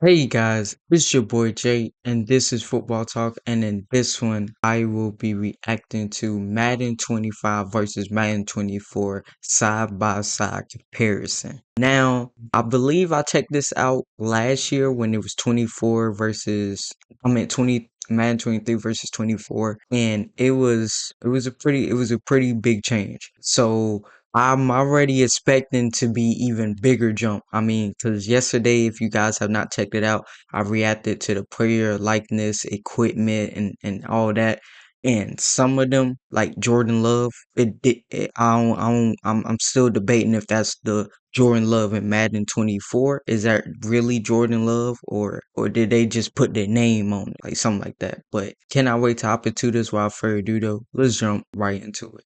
Hey guys, it's your boy Jay, and this is Football Talk. And in this one, I will be reacting to Madden 25 versus Madden 24 side by side comparison. Now, I believe I checked this out last year when it was 24 versus, I meant 20. Madden 23 versus 24, and it was a pretty big change. So I'm already expecting to be even bigger jump. I mean, because yesterday, if you guys have not checked it out, I reacted to the player likeness, equipment, and all that. And some of them, like Jordan Love, I'm still debating if that's the Jordan Love in Madden 24. Is that really Jordan Love, or did they just put their name on it, like something like that? But cannot wait to hop into this. Without further ado, though, let's jump right into it.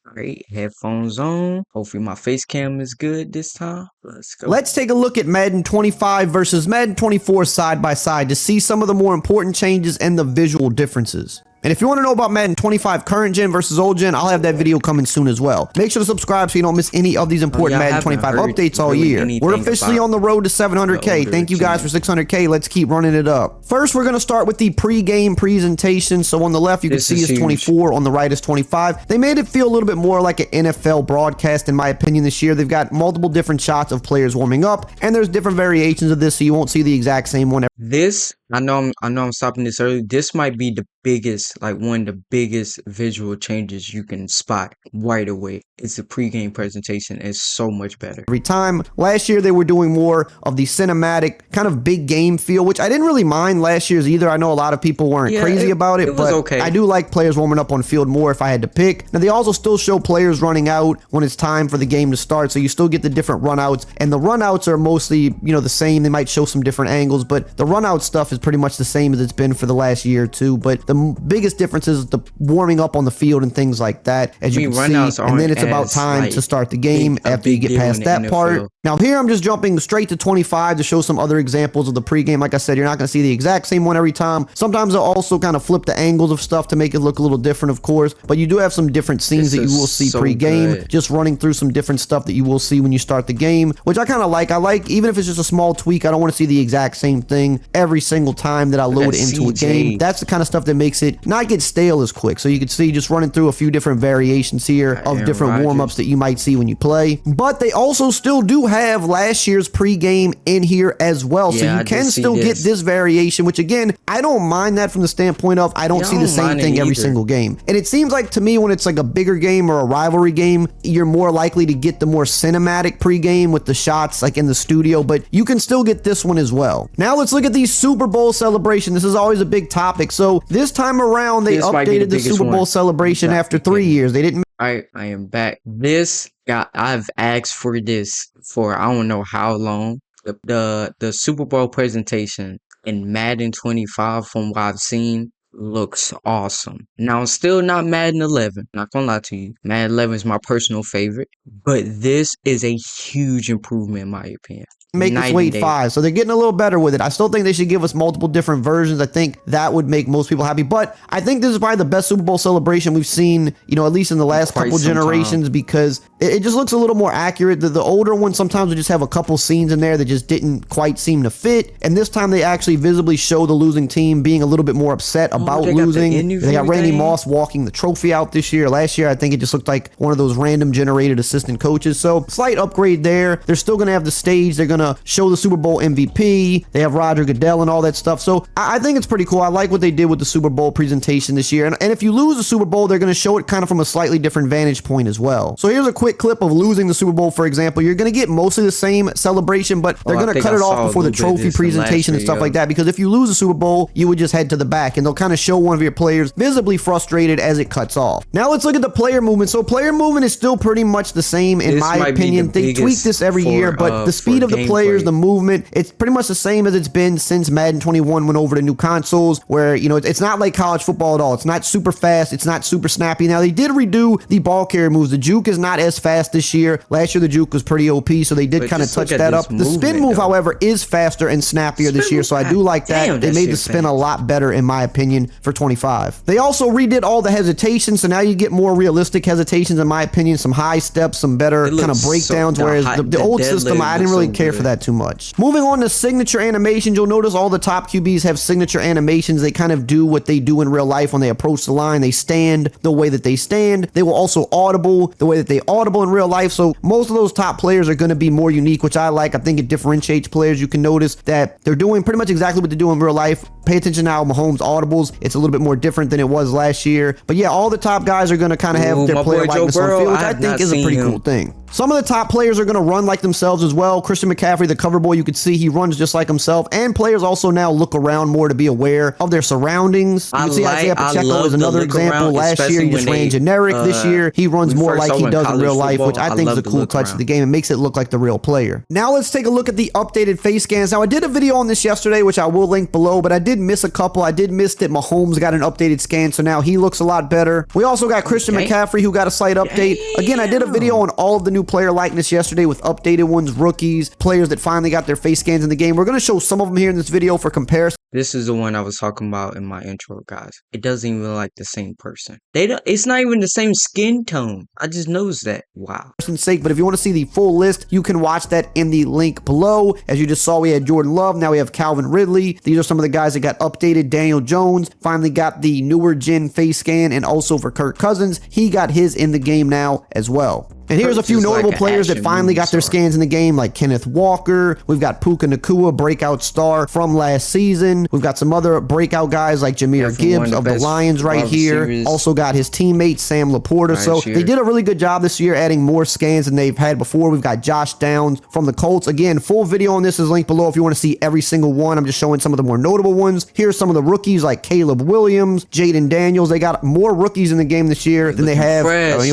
Alright, headphones on. Hopefully my face cam is good this time. Let's go. Let's take a look at Madden 25 versus Madden 24 side by side to see some of the more important changes and the visual differences. And if you want to know about Madden 25 current gen versus old gen, I'll have that video coming soon as well. Make sure to subscribe so you don't miss any of these important Madden 25 updates all year. We're officially on the road to 700K. Thank you guys for 600K. Let's keep running it up. First, we're going to start with the pre-game presentation. So on the left, you can see is 24. On the right is 25. They made it feel a little bit more like an NFL broadcast, in my opinion, this year. They've got multiple different shots of players warming up, and there's different variations of this, so you won't see the exact same one. This, I know I'm stopping this early. This might be the biggest, like one of the biggest visual changes you can spot right away. It's the pregame presentation is so much better. Every time. Last year, they were doing more of the cinematic kind of big game feel, which I didn't really mind last year's either. I know a lot of people weren't crazy about it, but okay. I do like players warming up on field more if I had to pick. Now, they also still show players running out when it's time for the game to start, so you still get the different runouts, and the runouts are mostly, the same. They might show some different angles, but the runout stuff is pretty much the same as it's been for the last year or two, but the biggest difference is the warming up on the field and things like that, as you can see, and then it's about time to start the game after you get past that part. Now here I'm just jumping straight to 25 to show some other examples of the pregame. Like I said, you're not going to see the exact same one every time. Sometimes they'll also kind of flip the angles of stuff to make it look a little different, of course, but you do have some different scenes that you will see pregame, just running through some different stuff that you will see when you start the game, which I kind of like. I like, even if it's just a small tweak, I don't want to see the exact same thing every single time that I load it into a game. That's the kind of stuff that makes it not get stale as quick. So you can see just running through a few different variations here of different warm-ups that you might see when you play. But they also still do have last year's pregame in here as well. So you can still get this variation, which again, I don't mind that from the standpoint of I don't see the same thing every single game. And it seems like to me when it's like a bigger game or a rivalry game, you're more likely to get the more cinematic pregame with the shots like in the studio, but you can still get this one as well. Now let's look at the Super Bowl celebration. This is always a big topic. So this time around, they updated the Super Bowl celebration after 3 years. They didn't. I am back. I've asked for this for I don't know how long. The Super Bowl presentation in Madden 25, from what I've seen, looks awesome. Now, it's still not Madden 11. Not gonna lie to you. Madden 11 is my personal favorite, but this is a huge improvement in my opinion. Make us wait 5, so they're getting a little better with it. I still think they should give us multiple different versions. I think that would make most people happy, but I think this is probably the best Super Bowl celebration we've seen, at least in the last couple generations, because it just looks a little more accurate. The older ones sometimes would just have a couple scenes in there that just didn't quite seem to fit, and this time they actually visibly show the losing team being a little bit more upset about losing. They got Randy Moss walking the trophy out this year. Last year, I think it just looked like one of those random generated assistant coaches, so slight upgrade there. They're still going to have the stage. They're going to show the Super Bowl MVP. They have Roger Goodell and all that stuff. So I think it's pretty cool. I like what they did with the Super Bowl presentation this year. And if you lose the Super Bowl, they're going to show it kind of from a slightly different vantage point as well. So here's a quick clip of losing the Super Bowl, for example. You're going to get mostly the same celebration, but they're going to cut it off before the trophy presentation and stuff like that, because if you lose the Super Bowl, you would just head to the back and they'll kind of show one of your players visibly frustrated as it cuts off. Now let's look at the player movement. So player movement is still pretty much the same in my opinion. They tweak this every year, but the speed of the players, the movement, it's pretty much the same as it's been since Madden 21 went over to new consoles, where it's not like college football at all. It's not super fast, it's not super snappy. Now they did redo the ball carrier moves. The juke is not as fast this year. Last year the juke was pretty OP, so they did kind of touch that up. The spin move, however, is faster and snappier this year, so I do like that. They made the spin a lot better in my opinion. opinion, for 25. They also redid all the hesitations, so now you get more realistic hesitations, in my opinion, some high steps, some better kind of breakdowns, whereas the old system, I didn't really care for that too much. Moving on to signature animations, you'll notice all the top QBs have signature animations. They kind of do what they do in real life when they approach the line. They stand the way that they stand. They will also audible the way that they audible in real life. So most of those top players are going to be more unique, which I like. I think it differentiates players. You can notice that they're doing pretty much exactly what they do in real life. Pay attention now, Mahomes audibles. It's a little bit more different than it was last year. But yeah, all the top guys are going to kind of have their player likeness on field, which I think is a pretty cool thing. Some of the top players are going to run like themselves as well. Christian McCaffrey, the cover boy, you could see he runs just like himself. And players also now look around more to be aware of their surroundings. You can see Isaiah Pacheco is another example. Last year, he just ran generic. This year, he runs more like he does in real life, which I think is a cool touch to the game. It makes it look like the real player. Now let's take a look at the updated face scans. Now, I did a video on this yesterday, which I will link below, but I did miss a couple. I did miss that Mahomes got an updated scan, so now he looks a lot better. We also got Christian McCaffrey, who got a slight update. Again, I did a video on all of the new player likeness yesterday with updated ones, rookies, players that finally got their face scans in the game. We're going to show some of them here in this video for comparison. This is the one I was talking about in my intro, guys. It doesn't even look like the same person. It's not even the same skin tone. I just noticed that. Wow. Sake, but if you want to see the full list, you can watch that in the link below. As you just saw, we had Jordan Love. Now we have Calvin Ridley. These are some of the guys that got updated. Daniel Jones finally got the newer gen face scan, and also for Kirk Cousins, he got his in the game now as well. And here's a few notable players that finally got their scans in the game, like Kenneth Walker. We've got Puka Nacua, breakout star from last season. We've got some other breakout guys like Jahmyr Gibbs of the Lions right here. Also got his teammate Sam Laporta. So they did a really good job this year adding more scans than they've had before. We've got Josh Downs from the Colts. Again, full video on this is linked below if you want to see every single one. I'm just showing some of the more notable ones. Here's some of the rookies like Caleb Williams, Jaden Daniels. They got more rookies in the game this year than they have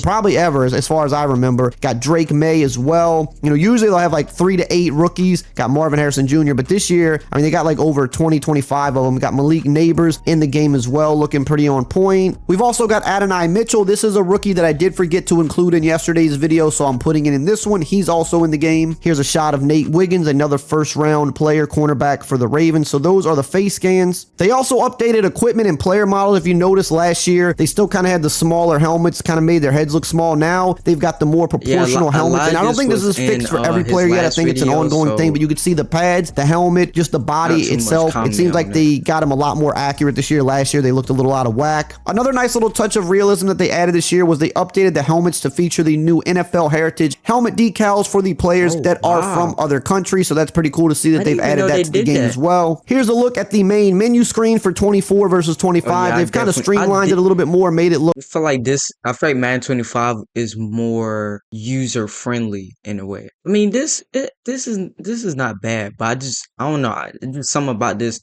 probably ever, as far as I remember. Got Drake May as well. You know, usually they'll have like 3 to 8 rookies. Got Marvin Harrison Jr., but this year, I mean, they got like over 20, 25 of them. Got Malik Neighbors in the game as well, looking pretty on point. We've also got Adonai Mitchell. This is a rookie that I did forget to include in yesterday's video, so I'm putting it in this one. He's also in the game. Here's a shot of Nate Wiggins, another first-round player, cornerback for the Ravens. So those are the face scans. They also updated equipment and player models. If you noticed last year, they still kind of had the smaller helmets, kind of made their heads look small. Now they've got the more proportional helmets, and I don't think this is fixed for every player yet. I think it's an ongoing thing, but you could see the pads, the helmet, just the body itself. It seems like they got them a lot more accurate this year. Last year, they looked a little out of whack. Another nice little touch of realism that they added this year was they updated the helmets to feature the new NFL Heritage helmet decals for the players that are from other countries, so that's pretty cool to see that they've added that to the game as well. Here's a look at the main menu screen for 24 versus 25. They've kind of streamlined it a little bit more, made it look. I feel like Madden 25 is more user friendly in a way. I mean, this is not bad, but I don't know. Just something about this.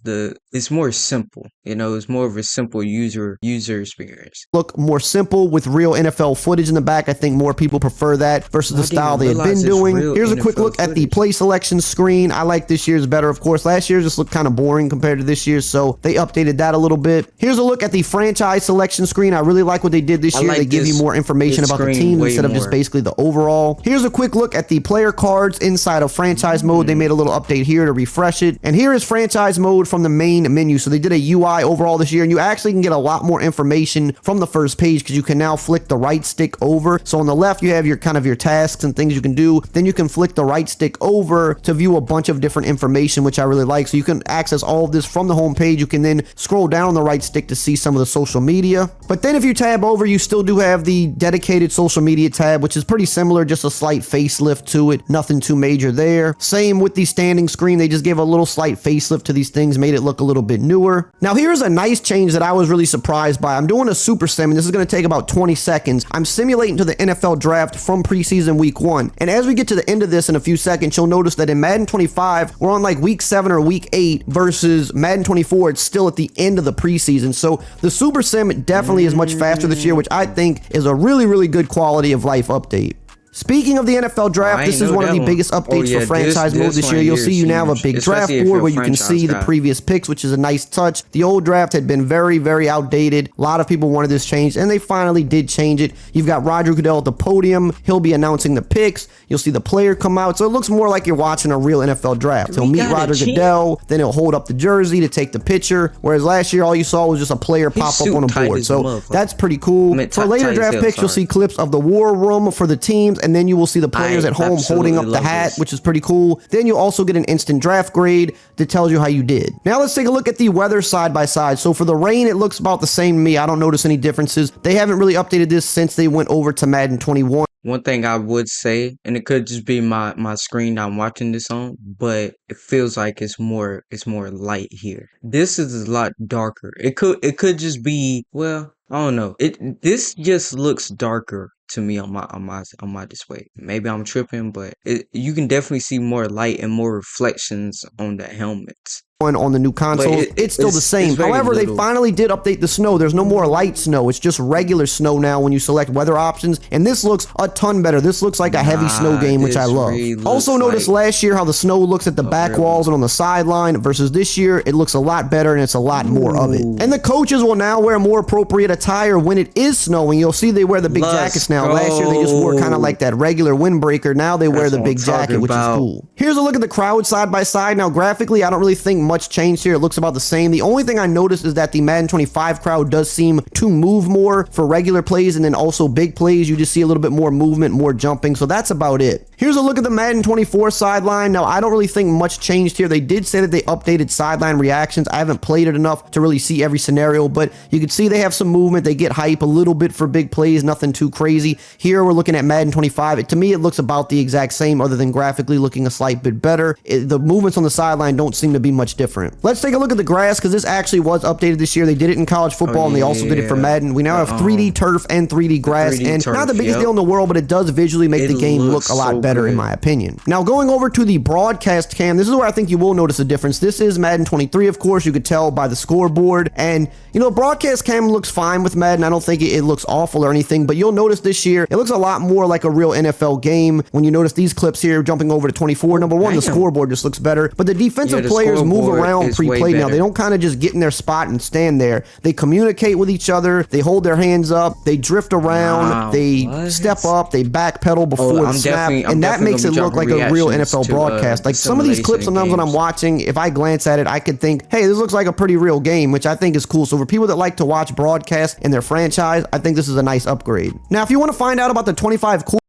It's more simple. You know, it's more of a simple user experience. Look more simple with real NFL footage in the back. I think more people prefer that versus the style they had been doing. Here's a quick look at the play selection screen. I like this year's better, of course. Last year just looked kind of boring compared to this year, so they updated that a little bit. Here's a look at the franchise selection screen. I really like what they did this year. They give you more information about the team instead of just basically the overall. Here's a quick look at the player cards inside of franchise mode. They made a little update here to refresh it. And here is franchise mode from the main menu. So they did a UI overall this year, and you actually can get a lot more information from the first page because you can now flick the right stick over. So on the left, you have your kind of your tasks and things you can do. Then you can flick the right stick over to view a bunch of different information, which I really like. So you can access all of this from the home page. You can then scroll down on the right stick to see some of the social media. But then if you tab over, you still do have the dedicated social media tab, which is pretty similar, just a slight facelift to it. Nothing too major there. Same with the standing screen. They just gave a little slight facelift to these things, made it look a little bit newer. Now here's a nice change that I was really surprised by. I'm doing a super sim, and this is going to take about 20 seconds. I'm simulating to the NFL draft from preseason week 1. And as we get to the end of this in a few seconds, you'll notice that in Madden 25, we're on like week 7 or week 8 versus Madden 24. It's still at the end of the preseason. So the super sim definitely is much faster this year, which I think is a really, really good quality of life update. Speaking of the NFL Oh, draft, I ain't this is know one of that the one. biggest Oh updates for yeah, this franchise mode this this one year. You'll here see is you now have a huge, big draft especially if board you're a where you can franchise see the guy. previous picks, which is a nice touch. The old draft had been very, very outdated. A lot of people wanted this changed, and they finally did change it. You've got Roger Goodell at the podium. He'll be announcing the picks. You'll see the player come out. So it looks more like you're watching a real NFL draft. Do He'll we meet got a Roger chin? Goodell, then he'll hold up the jersey to take the picture. Whereas last year, all you saw was just a player His pop up on suit a tight board. as a So motherfucker. that's pretty I cool. mean, For later tight as draft hell. picks, you'll Sorry. see clips of the war room for the teams, and then you will see the players I at home holding absolutely up the love hat, this. which is pretty cool. Then you'll also get an instant draft grade that tells you how you did. Now let's take a look at the weather side by side. So for the rain, it looks about the same to me. I don't notice any differences. They haven't really updated this since they went over to Madden 21. One thing I would say, and it could just be my screen I'm watching this on, but it feels like it's more light here. This is a lot darker. It could just be, well, I don't know. This just looks darker to me on my display. Maybe I'm tripping, but you can definitely see more light and more reflections on the helmets. On the new But consoles, it's still the it's same. very However, they little. finally did update the snow. There's no more light snow. It's just regular snow now when you select weather options. And this looks a ton better. This looks like a heavy snow Nah, game, which I this love. really Also looks noticed like last year how the snow looks at the a back real walls one. and on the sideline versus this year, it looks a lot better and it's a lot more of it. Ooh. And the coaches will now wear more appropriate attire when it is snowing. You'll see they wear the big Let's jackets now. Last year they just wore kind of go. like that regular windbreaker. Now they wear That's the what I'm big talking jacket, which is about. cool. Here's a look at the crowd side by side. Now graphically, I don't really think much changed here. It looks about the same. The only thing I noticed is that the Madden 25 crowd does seem to move more for regular plays and then also big plays. You just see a little bit more movement, more jumping. So that's about it. Here's a look at the Madden 24 sideline. Now, I don't really think much changed here. They did say that they updated sideline reactions. I haven't played it enough to really see every scenario, but you can see they have some movement. They get hype a little bit for big plays, nothing too crazy. Here, we're looking at Madden 25. To me, it looks about the exact same other than graphically looking a slight bit better. The movements on the sideline don't seem to be much different. Let's take a look at the grass because this actually was updated this year. They did it in college football and they also did it for yeah. Madden. We now have 3D turf and 3D grass, 3D and turf, not the biggest yep. deal in the world, but it does visually make It the game look looks a lot so better in good. my opinion. Now going over to the broadcast cam, this is where I think you will notice a difference. This is Madden 23, of course. You could tell by the scoreboard, and you know, broadcast cam looks fine with Madden. I don't think it looks awful or anything, but you'll notice this year it looks a lot more like a real NFL game. When you notice these clips here jumping over to 24, number one, the Damn. scoreboard just looks better, but the defensive the players move scoreboard around is way pre-play now. better. They don't kind of just get in their spot and stand there. They communicate with each other. They hold their hands up. They drift around. Wow, They what? step up. They backpedal before the I'm snap, definitely- I'm and that definitely makes it gonna be look like dropping a real reactions NFL to, broadcast. Like the some of these clips, simulation sometimes when I'm games. watching, if I glance at it, I could think, hey, this looks like a pretty real game, which I think is cool. So for people that like to watch broadcast in their franchise, I think this is a nice upgrade. Now, if you want to find out about the 25 cool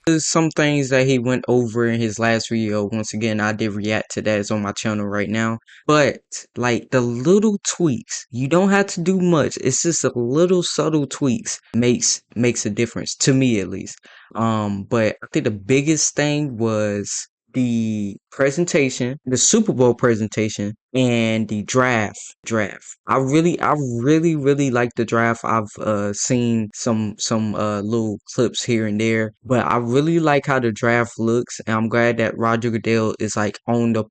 There's some things that he went over in his last video. Once again, I did react to that. It's on my channel right now. But like the little tweaks, you don't have to do much. It's just a little subtle tweaks makes a difference to me at least. But I think the biggest thing was the presentation, the Super Bowl presentation, and the draft. I really like the draft. I've seen some little clips here and there, but I really like how the draft looks, and I'm glad that Roger Goodell is like on the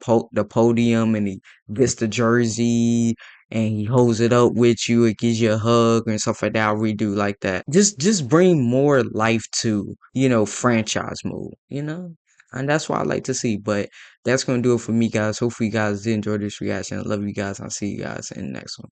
podium and he gets the jersey and he holds it up with you. It gives you a hug and stuff like that. I really do like that. Just bring more life to, franchise mode, and that's what I like to see. But that's gonna do it for me, guys. Hopefully you guys did enjoy this reaction. I love you guys. I'll see you guys in the next one.